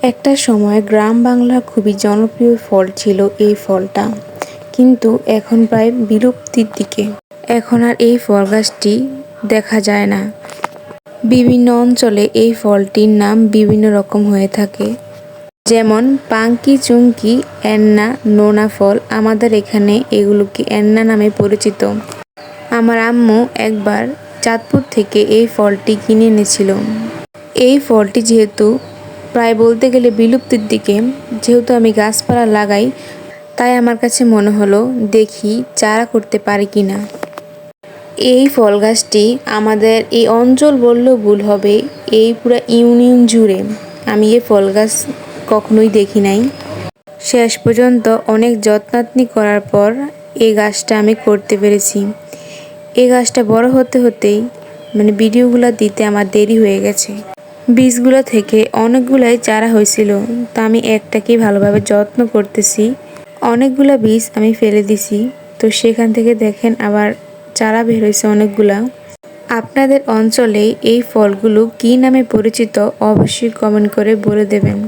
একটা সময় গ্রাম বাংলার খুবই জনপ্রিয় ফল ছিল এই ফলটা, কিন্তু এখন প্রায় বিলুপ্তির দিকে। এখন আর এই ফল গাছটি দেখা যায় না। বিভিন্ন অঞ্চলে এই ফলটির নাম বিভিন্ন রকম হয়ে থাকে, যেমন পাঙ্কি, চুঙ্কি, এন্না, নোনা ফল। আমাদের এখানে এগুলোকে এন্না নামে পরিচিত। আমার আম্মু একবার চাঁদপুর থেকে এই ফলটি কিনে এনেছিল। এই ফলটি যেহেতু প্রায় বলতে গেলে বিলুপ্তির দিকে, যেহেতু আমি গাছপালা লাগাই, তাই আমার কাছে মনে হলো দেখি চারা করতে পারি কিনা। এই ফল গাছটি আমাদের এই অঞ্চল বললেও ভুল হবে, এই পুরো ইউনিয়ন জুড়ে আমি এই ফল গাছ কখনোই দেখি নাই। শেষ পর্যন্ত অনেক যত্নাত্নি করার পর এই গাছটা আমি করতে পেরেছি। এই গাছটা বড় হতে হতেই ভিডিওগুলো দিতে আমার দেরি হয়ে গেছে। বীজগুলো থেকে অনেকগুলাই চারা হয়েছিল, তা আমি একটাকেই ভালোভাবে যত্ন করতেছি। অনেকগুলা বীজ আমি ফেলে দিছি, তো সেখান থেকে দেখেন আবার চারা বের হয়েছে অনেকগুলা। আপনাদের অঞ্চলে এই ফলগুলো কী নামে পরিচিত অবশ্যই কমেন্ট করে বলে দেবেন।